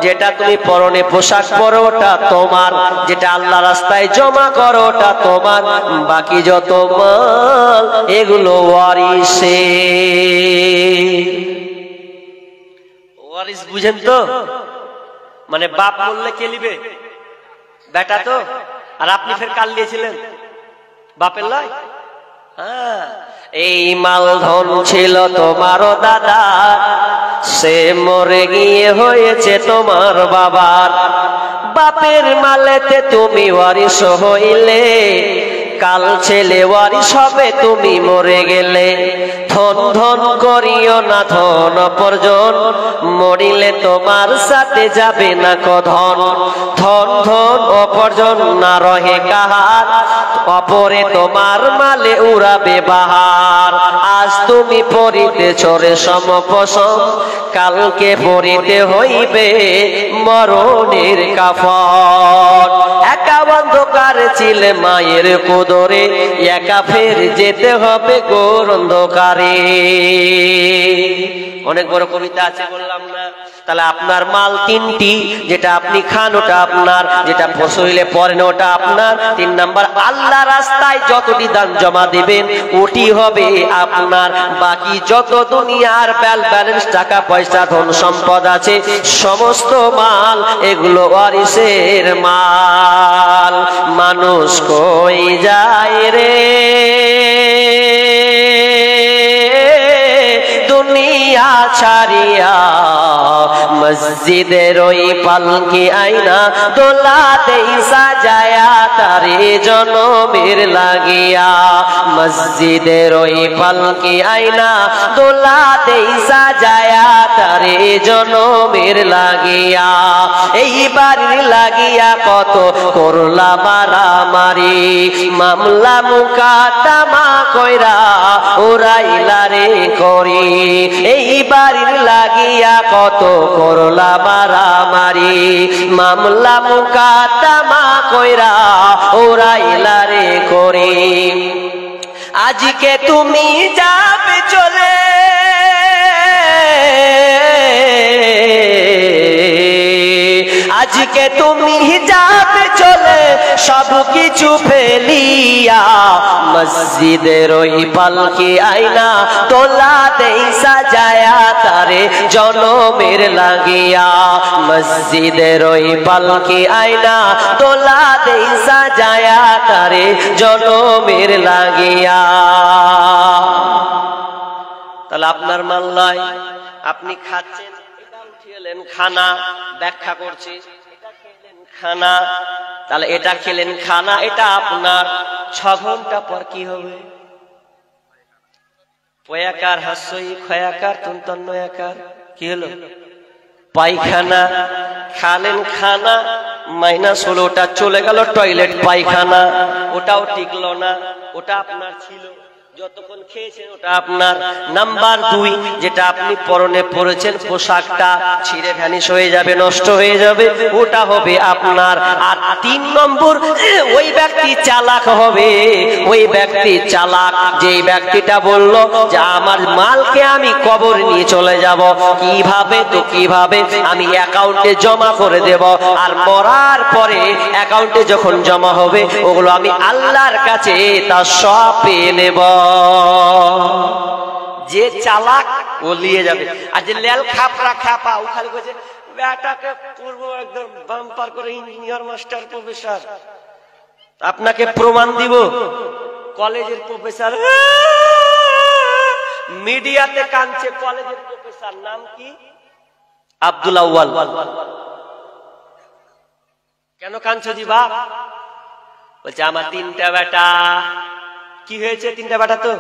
যেটা তুমি পরনে পোশাক পরো ওটা তোমার, যেটা আল্লাহ রাস্তায় জমা করো ওটা তোমার, বাকি যত মাল এগুলো ওয়ারিসে। ওয়ারিস বুঝেন তো? মানে বাপ বললে কে নিবে? বেটা তো। আর আপনি ফের কাল নিয়েছিলেন বাপের লয়। এই মাল ধন ছিল তোমারও দাদা, সে মরে গিয়ে হয়েছে তোমার বাবার। বাপের মালেতে তুমি ওয়ারিস হইলে, কাল ছেলে ওয়ারিস হবে তুমি মরে গেলে। ধন ধন করিও না ধন অপরজন, মরিলে তোমার সাথে যাবে না কধন। ধন ধন অপরজন না রহে কাহার, অপরে তোমার মালে উড়াবে বাহার। আজ তুমি পরিতেছ রেশম পশম, কালকে পরিতে হইবে মরণের কাফন। একা অন্ধকার ছিলে মায়ের কোদরে, একা ফের যেতে হবে ঘোর অন্ধকারে। অনেক বড় কবিতা আছে, বললাম না? তাহলে আপনার মাল 3টি, যেটা আপনি খান ওটা আপনার, যেটা শরীরে পরেন ওটা আপনার। 3 নাম্বার, আল্লাহ রাস্তায় যতটি দান জমা দিবেন ওটি হবে আপনার। বাকি যত দুনিয়ার ব্যালেন্স টাকা পয়সা ধন সম্পদ আছে, সমস্ত মাল এগুলো ওয়ারিসের মাল। মানুষ কই যায় রে দুনিয়া ছাড়িয়া, মসজিদের ওই পালকি আইনা দোলাতেই সাজায়া তারে জনমের লাগিয়া মসজিদের ওই পালকি আইনা দোলাতেই সাজায়া তারে জনমের লাগিয়া এই বাড়ির লাগিয়া কত করলা মারামারি মামলা মুকাদ্দমা কইরা উড়াইলা রে করি এই বাড়ির লাগিয়া কত করলা মারামারি মামলা মুকাদ্দমা কইরা উড়াইলা রে করি আজকে তুমি যাবে চলে আজকে তুমি যাবে চলে সব কিছু ফেলিয়া মসজিদের ওই পালকি আইনা তোলাতেই সাজায়া তারে জনমের লাগিয়া মসজিদের ওই পালকি আইনা তোলাতেই সাজায়া তারে জনমের লাগিয়া তাহলে আপনার মাল্লায় আপনি খাচ্ছেন খেলেন খানা ব্যাখ্যা করছে এটা খেলেন খানা তাহলে এটা খেলেন খানা এটা আপনার 6 ঘন্টা পর কি হবে পয়াকার হাস্যই খয়াকার তন্তন্নয়াকার কি হলো পায়খানা খালেন খানা -16 ওটা চলে গেল টয়লেট পায়খানা ওটাও টিকলো না ওটা আপনার ছিল যতক্ষণ খেয়েছেন ওটা আপনার নাম্বার 2 যেটা আপনি পরনে পরেছেন পোশাকটা ছিঁড়ে ভ্যানিশ হয়ে যাবে নষ্ট হয়ে যাবে ওটা হবে আপনার আর 3 নম্বর ওই ব্যক্তি চালাক হবে ওই ব্যক্তি চালাক যেই ব্যক্তিটা বলল যে আমার মালকে আমি কবর নিয়ে চলে যাব কিভাবে তো কিভাবে আমি অ্যাকাউন্টে জমা করে দেব আর মরার পরে অ্যাকাউন্টে যখন জমা হবে ওগুলো আমি আল্লাহর কাছে তা সব পেয়ে নেব যে চালাক ও নিয়ে যাবে আর যে লেল খাপরা খাপা ও খালি কইছে বেটাকে করব একদম বাম্পার করে ইঞ্জিনিয়ার মাস্টার প্রফেসর আপনাকে প্রমাণ দিব কলেজের প্রফেসর মিডিয়াতে কাঁদছে কলেজের প্রফেসর নাম কি আব্দুল আউয়াল কেন কাঁদছো জি বাপ বলছে আমার 3টা বেটা কি হয়েছে 3টা বেটা তো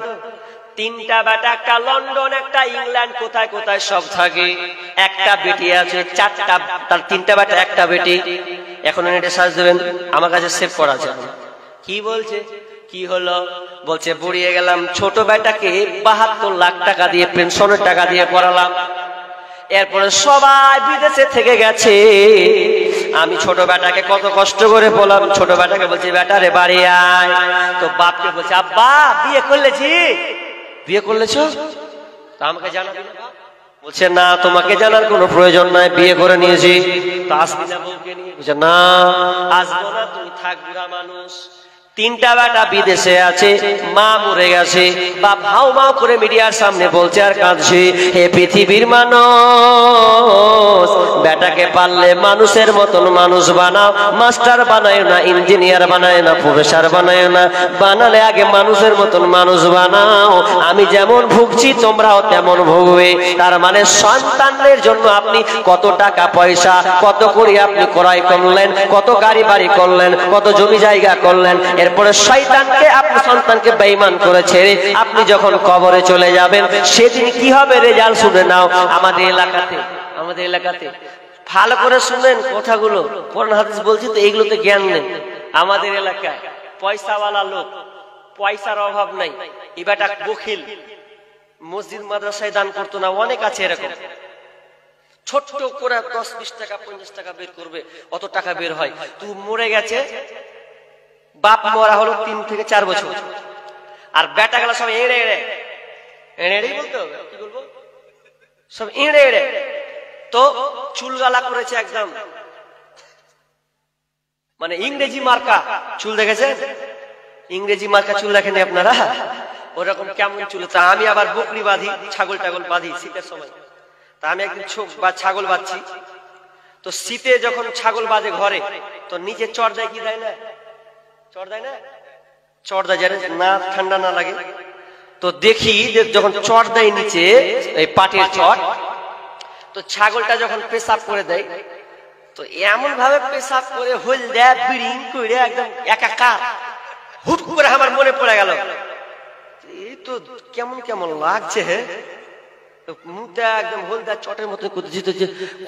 3টা বেটা একটা লন্ডন একটা ইংল্যান্ড কোথায় কোথায় সব থাকে একটা বেটি আছে 4টা তার 3টা বেটা একটা বেটি এখন নেটে সার্চ দেবেন আমার কাছে সেভ করা আছে কি বলছে কি হলো বলছে বুড়িয়ে গেলাম ছোট বেটাকে 72 লাখ টাকা দিয়ে পেনশনের টাকা দিয়ে পড়ালাম এরপরে সবাই বিদেশে থেকে গেছে আমি ছোট বেটাকে কত কষ্ট করে বললাম ছোট বেটাকে বলছি বেটা রে বাড়ি আয় তো বাপকে বলছে আব্বা বিয়ে করলেছি বিয়ে করলেছো তা আমাকে জানাবি না বলছে না তোমাকে জানার কোনো প্রয়োজন নাই বিয়ে করে নিয়েছি তো আসবি না বউকে নিয়ে বলছে না আসবো না তুমি থাক বুড়া মানুষ 3টা বেটা বিদেশে আছে মা মরে গেছে বাপ হাউ মাউ করে মিডিয়ার সামনে বলছে আর কাঁদছে হে পৃথিবীর মানুষ বেটাকে পারলে মানুষের মতন মানুষ বানাও মাস্টার বানায় না ইঞ্জিনিয়ার বানায় না প্রফেসর বানায় না বানালে আগে মানুষের মতন মানুষ বানাও আমি যেমন ভুগছি তোমরাও তেমন ভুগবে তার মানে সন্তানের জন্য আপনি কত টাকা পয়সা কত করে আপনি ক্রয় করলেন কত গাড়ি বাড়ি করলেন কত জমি জায়গা করলেন এরপরে শয়তানকে আপনি সন্তানকে বেঈমান করে ছেড়ে আপনি যখন কবরে চলে যাবেন সেদিন কি হবে রেজাল্ট শুনে নাও আমাদের এলাকাতে ভালো করে শুনেন কথাগুলো কোরআন হাদিস বলছি তো এইগুলোতে জ্ঞান নেই আমাদের এলাকায় পয়সাওয়ালা লোক পয়সার অভাব নাই এবারটা বখিল মসজিদ মাদ্রাসায় দান করতো না অনেক আছে এরকম ছোট্ট করে 10-20 টাকা 50 টাকা বের করবে অত টাকা বের হয় তুই মরে গেছে বাপ মরা হলো 3 থেকে 4 বছর আর বেটা গেল সব এড়ে এড়ে বলতো কি বলবো সব এড়ে তো চুলগালা করেছে একদম মানে ইংরেজি মার্কা চুল দেখেছেন ইংরেজি মার্কা চুল দেখেনি আপনারা ওরকম কেমন চুল তা আমি আবার বকরি বাঁধি ছাগল টাগল বাঁধি শীতের সময় তা আমি একদিন ছাগল বাঁধছি তো শীতে যখন ছাগল বাঁধে ঘরে তো নিচে চড় দেয় কি দেয় না চড় দেয় না চড় দেয় জানে না ঠান্ডা না লাগে তো দেখি যে যখন চড় দেয় নিচে এই পাটের চট তো ছাগলটা যখন পেশাব করে দেয়, তো এমন ভাবে পেশাব করে হলদে বিড়িং করে একদম একাকার, হুট করে আমার মনে পড়ে গেল এই তো কেমন কেমন লাগছে, মুখটা একদম হলদা চটের মতো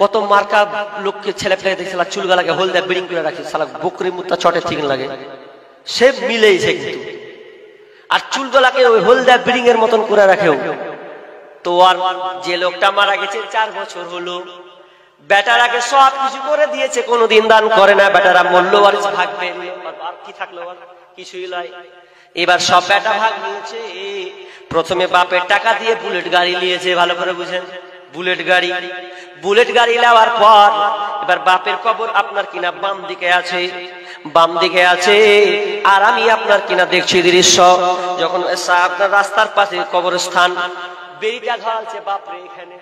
কত মার্কা লোককে ছেলে ফেলে দেখছে চুলগালাকে হলদা বিড়িং করে রাখে, সালা বকরি মুখটা চটের ঠিক লাগে, সে মিলেইছে কিন্তু। আর চুলগলাকে ওই হলদা বিড়িং এর মতন করে রাখেও। তো আর যে লোকটা মারা গেছে 4 বছর হলো, বেটারাকে সব কিছু করে দিয়েছে, কোনোদিন দান করে না, বেটারা মূল্য আর ভাগবে, আর কি থাকলো আর কিছুই নয়। এবার সব বেটা ভাগ নিয়েছে। প্রথমে বাপের টাকা দিয়ে বুলেট গাড়ি নিয়েছে, ভালো করে বুঝেন, বুলেট গাড়ি নেওয়ার পর এবার বাপের কবর আপনার কিনা বাম দিকে আছে, আর আমি আপনার কিনা দেখছি দৃশ্য, যখন আপনার রাস্তার পাশে কবরস্থান, বেড়িটা ধরালছে বাপরে এখানে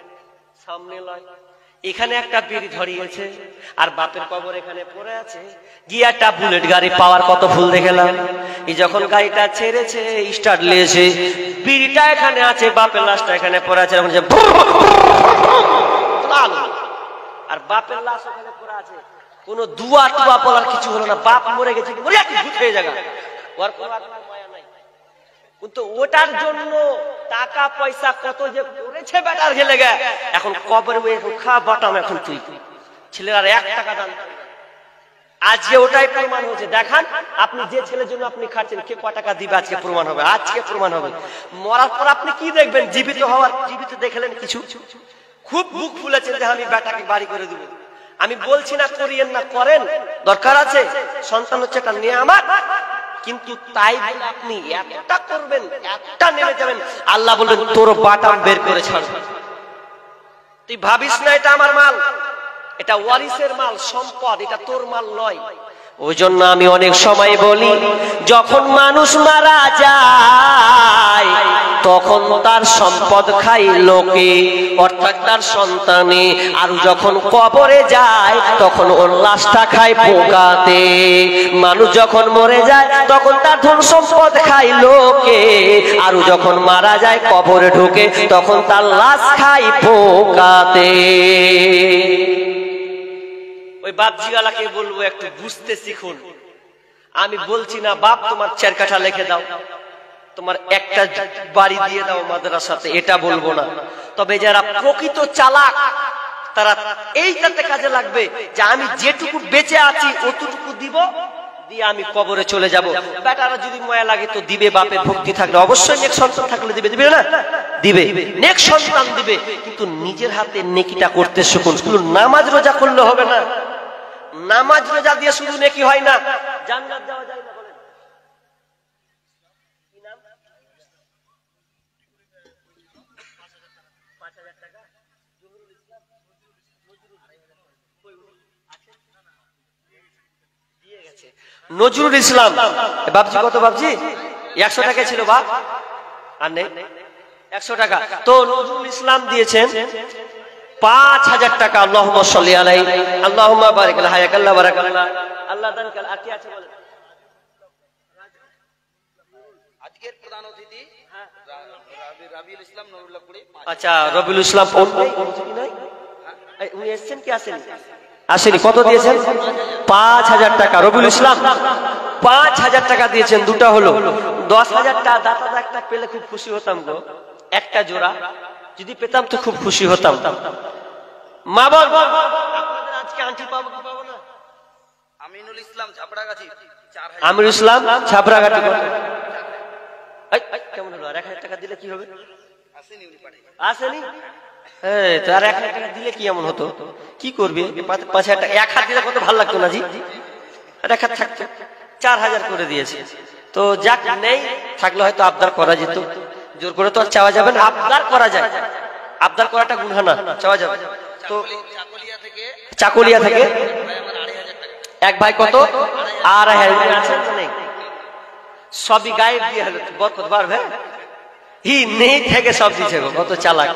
সামনে লয়, এখানে একটা বিড়ি ধরিয়েছে, আর বাপের কবর এখানে পড়ে আছে। গিয়াটা বুলেট গাড়ি পাওয়ার কত ফুল দেখলাম। এই যখন গাড়িটা ছেড়েছে, স্টার্ট নিয়েছে, বিড়িটা এখানে আছে, বাপের লাশটা এখানে পড়ে আছে, আর বাপের লাশ ওখানে পড়ে আছে। কোনো দুয়া টুয়া বলার কিছু হলো না, বাপ মরে গেছে, হয়ে জায়গা ওর কোনো মায়া নাই। কিন্তু ওটার জন্য টাকা পয়সা কত যে করেছে বেটার ঘেলে গে, এখন কবরে খা বাটাম, এখন তুই ছেলেরা 1 টাকা দান। আজকে ওটাই প্রমাণ হয়েছে। দেখান আপনি যে ছেলের জন্য আপনি খাচ্ছেন, কে কয় টাকা দিবে, আজকে প্রমাণ হবে, আজকে প্রমাণ হবে। মরার পর আপনি কি দেখবেন? জীবিত দেখলেন কিছু, খুব মুখ ফুলেছেন যে আমি বেটাকে বাড়ি করে দিব। আমি বলছি না করিয়েন না, করেন, দরকার আছে, সন্তান হচ্ছে একটা নিয়ামত, কিন্তু তাই বলে আপনি এতটা করবেন, এতটা নেমে যাবেন, আল্লাহ বলবেন তোর বাটাম বের করে ছাড়। তুই ভাবিস না এটা আমার মাল, এটা ওয়ারিসের মাল, সম্পদ, এটা তোর মাল নয়। ওই জন্য আমি অনেক সময় বলি, যখন মানুষ মারা যায় তখন তার সম্পদ খাই লোকে, অর্থাৎ তার সন্তানে, আর যখন কবরে যায় তখন ওর লাশটা খায় পোকাতে। মানুষ যখন মরে যায় তখন তার ধন সম্পদ খায় লোকে, আর যখন মারা যায় কবরে ঢোকে তখন তার লাশ খায় পোকাতে। ওই বাপজিওয়ালাকে বলবো একটু বুঝতে শিখুন। আমি বলছি না বাপ তোমার 4 কাঠা লিখে দাও, তোমার একটা বাড়ি দিয়ে দাও মাদ্রাসাতে, এটা বলবো না। তবে যারা প্রকৃত চালাক তারা এইটাতে কাজে লাগবে যে আমি যেটুকু বেঁচে আছি অতটুকু দিব, দিয়ে আমি কবরে চলে যাব। বেটারা যদি মায়া লাগে তো দিবে, বাপের ভক্তি থাকলে অবশ্যই, নেক সন্তান থাকলে দিবে, দিবে না দিবে, নেক সন্তান দিবে, কিন্তু নিজের হাতে নেকিটা করতে শিখুন। শুধু নামাজ রোজা করলে হবে না, নামাজ রোজা দিয়ে শুধু নেকি হয় না, জান্নাত দেওয়া যায় না। বলেন কি নাম? 5000 টাকা জহুরুল ইসলাম দিয়ে গেছে। নজরুল ইসলাম বাবজি, কত বাবজি? 100 টাকা ছিল বাপ, আর নেই 100 টাকা। তো নজরুল ইসলাম দিয়েছেন 5000 টাকা। আল্লাহুম্মা সাল্লি আলাইহি, আল্লাহুম্মা বারিক আলাইহি, হায়াকাল্লাহ বারাকাল্লাহ, আল্লাহ দান কাল। আর কি আছে বলেন? আজকের প্রধান অতিথি রাবিউল ইসলাম নুরুল্লাহপুরি। আচ্ছা, রাবিউল ইসলাম উনি এসেছেন কি আসেনি? আসেনি। কত দিয়েছেন? 5000 টাকা। রবিউল ইসলাম 5000 টাকা দিয়েছেন। দুটা হলো 10,000 টাকা। দাতা একটা পেলে খুব খুশি হতাম গো, একটা জোড়া যদি পেতাম তো খুব খুশি হতাম। মা বল আপনাদের আজকে আন্টি পাবো কি পাবো না? আমিনুল ইসলাম ছাপড়াগাছি, 4000। আমিনুল ইসলাম ছাপড়াগাছি কেমন হলো? আর 1000 টাকা দিলে কি হবে? আসেনি, উনি পাঠাই আসেনি। হ্যাঁ, তো আর 1000 টাকা দিলে কি এমন হতো? কি করবে? 5000 টাকা 1 হাত দিলে কত ভালো লাগতো না জি? আর 1 হাত থাকতো, 4000 করে দিয়েছে। তো যাক, নেই থাকলে হয়তো আবদার করা যেত। জোর করে তো আর চাওয়া যাবে না, আবদার করা যায়। আবদার করাটা গুনাহ না, চাওয়া যাবে। তো চাকুলিয়া থেকে এক ভাই কত? 2500 আছেন তো নেই? সবই গায়েব দিয়ে হলো, বরকত বাড়বে। হি নেই থেকে সব দিছে গো, কত চালাক।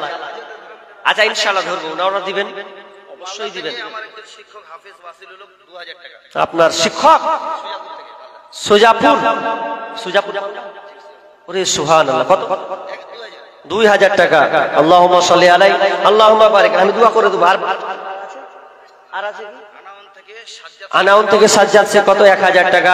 আচ্ছা, ইনশাআল্লাহ ধরবো, ওনারা দিবেন, অবশ্যই দিবেন। আপনার শিক্ষক সুজাপুর, সুজাপুর। ওরে সুবহানাল্লাহ, কত? 2000 টাকা। আল্লাহুম্মা সাল্লি আলাইহি আল্লাহুম্মা বারিক। আমি দোয়া করে দেব। আর আছে কি? আনাউন থেকে সাজ্জাদ সে কত? 1000 টাকা।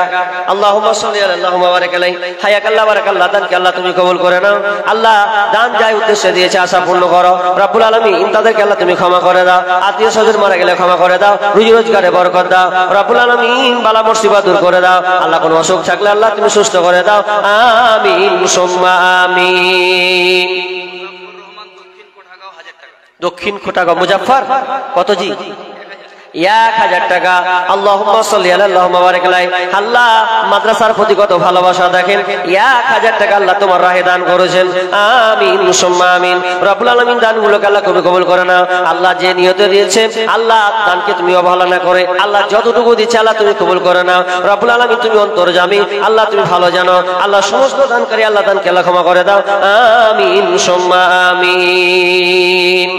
আল্লাহুম্মা সাল্লি আলাইহি আল্লাহুম্মা বারিক আলাইহি। হায়াকাল্লাহ বারাকাল্লাহ। দানকে আল্লাহ তুমি কবুল করে নাও। আল্লাহ দান যাই উদ্দেশ্যে দিয়েছে আশা পূর্ণ করো রব্বুল আলামিন। তাদেরকে আল্লাহ তুমি ক্ষমা করে দাও। আত্মীয় স্বজন মারা গেলে ক্ষমা করে দাও। রুজি রোজগারে বরকত দাও রব্বুল আলামিন। বালা মুসিবত দূর করে দাও আল্লাহ। কোনো অসুখ থাকলে আল্লাহ তুমি সুস্থ করে দাও। আমিন সুম্মা আমিন। দক্ষিণ কোটাগাঁও মুজাফফর কত জি? 1000 টাকা। আল্লাহুম্মা সাল্লি আলা আল্লাহুম্মা বারিক আলাইহি। আল্লাহ মাদ্রাসার প্রতি কত ভালোবাসা দেখেন। 1000 টাকা আল্লাহ তোমার রাহে দান করেছেন। আমিন সুম্মা আমিন। রব্বুল আলামিন দানগুলোকে আল্লাহ কবুল করে নাও। আল্লাহ যে নিয়তে দিয়েছে আল্লাহ দানকে তুমি অবহেলা করে আল্লাহ যতটুকু দিচ্ছে আল্লাহ তুমি কবুল করে নাও রব্বুল আলামিন। তুমি অন্তর্যামী আল্লাহ, তুমি ভালো জানো আল্লাহ। সমস্ত দানকারী আল্লাহ দানকে আল্লাহ ক্ষমা করে দাও। আমিন সুম্মা আমিন।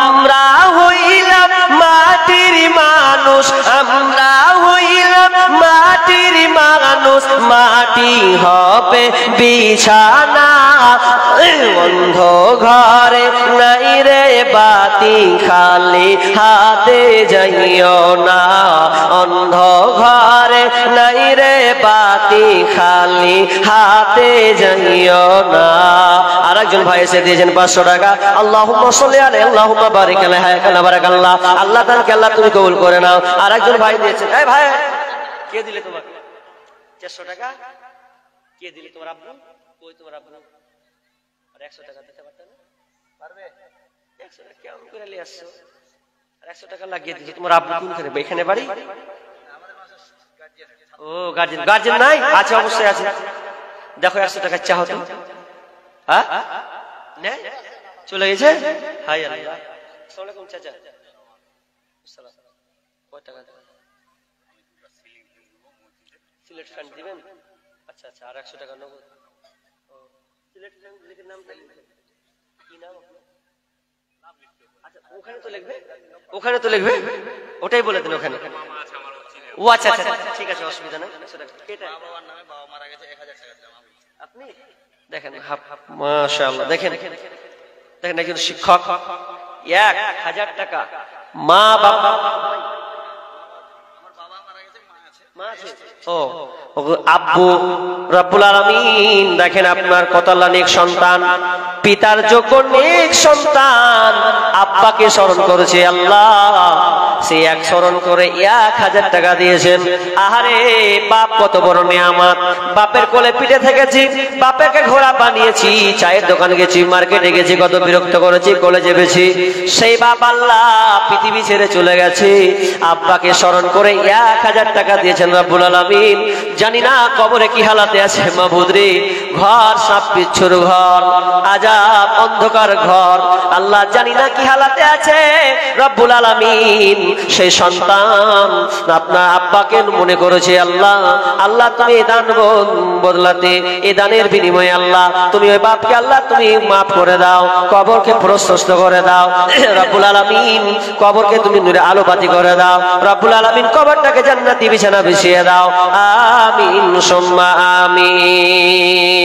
আমরা হইলাম মাটির মানুষ, আমরা হইলাম মাটির মানুষ, মাটি হবে বিছানা। অন্ধ ঘরে নাই রে বাতি, খালি হাতে যাইও না। অন্ধ ঘরে নাই রে বাতি, খালি হাতে যাইও না। আর একজন ভাই এসে দিয়েছেন 500 টাকা। আল্লাহুম্মা সাল্লি আলাইহি আল্লাহুম্মা বারিক আলাইহি। হায়াকাল্লাহ বারাকাল্লাহ। আল্লাহ তাআলাকে আল্লাহ তুমি কবুল করে নাও। আর একজন ভাই দিয়েছেন। এই ভাই কে দিলে তোমাকে 400 টাকা? কে দিলে? তোমার আব্বু? কই তোমার আব্বু? আর 100 টাকা দিতে পারতে না? পারবে? 100 টাকা কেমন করে নিয়ে আসছো? আর 100 টাকা লাগিয়ে দিয়েছি। তোমার আব্বু কোনখানে? এখানে বাড়ি? ও গার্জিয়ান। গার্জিয়ান নাই? আছে, অবশ্যই আছে। দেখো 100 টাকা চাও তো? হ্যাঁ না চলে গেছে। হাই আল্লাহ। আসসালামু আলাইকুম চাচা। আসসালাম। কয় টাকা দেবেন? সিলেট ফান্ড দিবেন? আচ্ছা আচ্ছা। আর 100 টাকা নগদ। ও সিলেট ফান্ড লিখে নামটা কি নাম আপনার? আচ্ছা ওখানে তো লিখবে, ওখানে তো লিখবে, ওটাই বলে দিন ওখানে। ও আচ্ছা আচ্ছা ঠিক আছে, অসুবিধা নাই। 100 টাকা এটা বাবার নামে, বাবা মারা গেছে, 1000 টাকা দিলাম আমি। আপনি দেখেন মাশাআল্লাহ। দেখেন দেখেন একজন শিক্ষক 1000 টাকা। মা বাবা, আমার বাবা মারা গেছে, মা আছে, মা আছে। ও আব্বু রব্বুল আলামিন দেখেন আপনার কত আল্লাহ নেক সন্তান, পিতার যোগ্য নেক সন্তান আব্বাকে স্মরণ করেছে আল্লাহ। সে এক স্মরণ করে 1000 টাকা দিয়েছেন। আহারে বাপ কত বড় নিয়ামত। বাপের কোলে পিঠে থেকেছি, বাপেরকে ঘোড়া বানিয়েছি, চায়ের দোকানে গেছি, মার্কেটে গেছি, কত বিরক্ত করেছি, কোলে চেপেছি। সেই বাপ আল্লাহ পৃথিবী ছেড়ে চলে গেছে। আব্বাকে স্মরণ করে 1000 টাকা দিয়েছেন রব্বুল আলামিন। জানি না কবরে কি হালাতে আছে মাবুদ রে। ঘর সাপ বিচ্ছুর ঘর, আযাব অন্ধকার ঘর, আল্লাহ জানি না কি হালাতে আছে রব্বুল আলামিন। সেই সন্তান আপনার আব্বাকে মনে করেছে আল্লাহ। আল্লাহ তুমি এই দান বদলাতে, এই দানের বিনিময়ে আল্লাহ তুমি ওই বাপকে আল্লাহ তুমি মাফ করে দাও, কবরকে প্রশস্ত করে দাও রব্বুল আলামিন। কবরকে তুমি নূরে আলোবাতি করে দাও রব্বুল আলামিন। কবরটাকে জান্নাতি বিছানা বিছিয়ে দাও। আমিন সুম্মা আমিন।